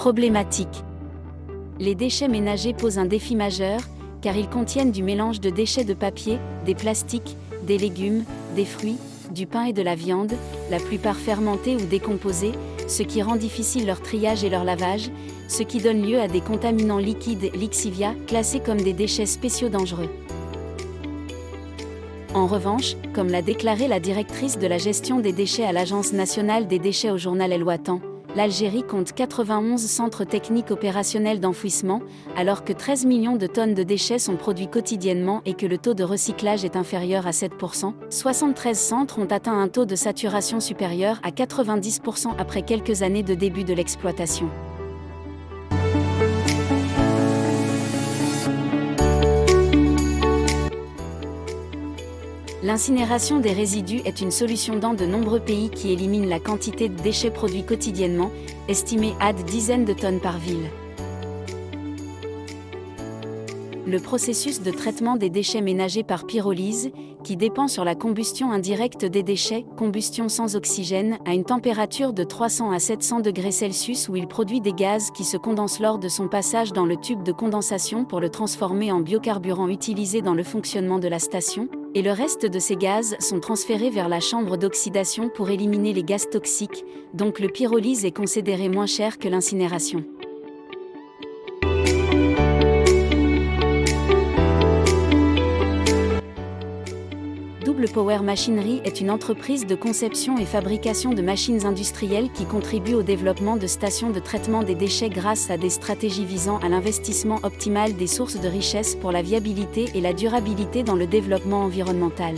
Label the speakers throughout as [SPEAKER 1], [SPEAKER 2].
[SPEAKER 1] Problématique. Les déchets ménagers posent un défi majeur, car ils contiennent du mélange de déchets de papier, des plastiques, des légumes, des fruits, du pain et de la viande, la plupart fermentés ou décomposés, ce qui rend difficile leur triage et leur lavage, ce qui donne lieu à des contaminants liquides lixivia, classés comme des déchets spéciaux dangereux. En revanche, comme l'a déclaré la directrice de la gestion des déchets à l'Agence nationale des déchets au journal El Watan, l'Algérie compte 91 centres techniques opérationnels d'enfouissement, alors que 13 millions de tonnes de déchets sont produits quotidiennement et que le taux de recyclage est inférieur à 7%. 73 centres ont atteint un taux de saturation supérieur à 90% après quelques années de début de l'exploitation. L'incinération des résidus est une solution dans de nombreux pays qui élimine la quantité de déchets produits quotidiennement, estimée à des dizaines de tonnes par ville. Le processus de traitement des déchets ménagers par pyrolyse, qui dépend sur la combustion indirecte des déchets, combustion sans oxygène, à une température de 300 à 700 degrés Celsius où il produit des gaz qui se condensent lors de son passage dans le tube de condensation pour le transformer en biocarburant utilisé dans le fonctionnement de la station, et le reste de ces gaz sont transférés vers la chambre d'oxydation pour éliminer les gaz toxiques, donc le pyrolyse est considéré moins cher que l'incinération. Double Power Machinery est une entreprise de conception et fabrication de machines industrielles qui contribue au développement de stations de traitement des déchets grâce à des stratégies visant à l'investissement optimal des sources de richesse pour la viabilité et la durabilité dans le développement environnemental.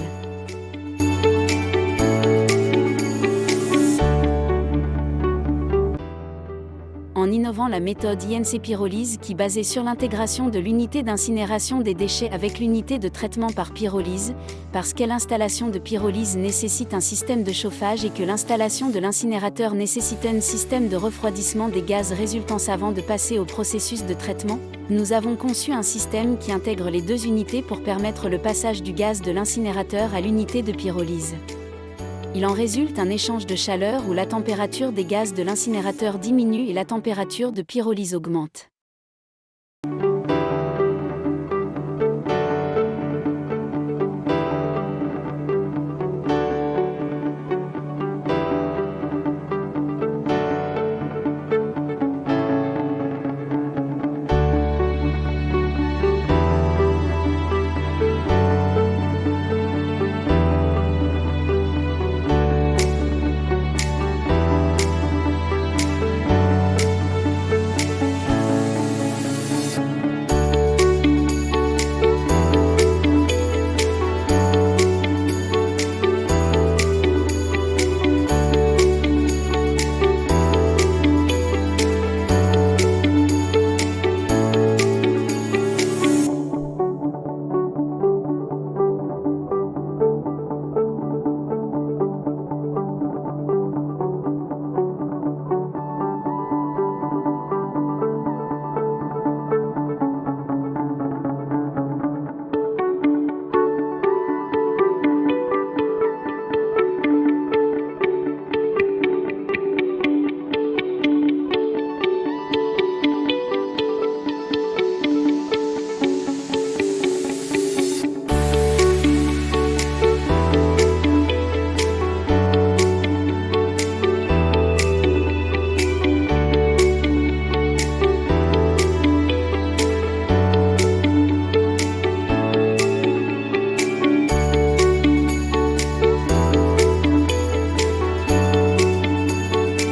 [SPEAKER 1] En innovant la méthode INC pyrolyse qui basée sur l'intégration de l'unité d'incinération des déchets avec l'unité de traitement par pyrolyse, parce que l'installation de pyrolyse nécessite un système de chauffage et que l'installation de l'incinérateur nécessite un système de refroidissement des gaz résultants avant de passer au processus de traitement, nous avons conçu un système qui intègre les deux unités pour permettre le passage du gaz de l'incinérateur à l'unité de pyrolyse. Il en résulte un échange de chaleur où la température des gaz de l'incinérateur diminue et la température de pyrolyse augmente.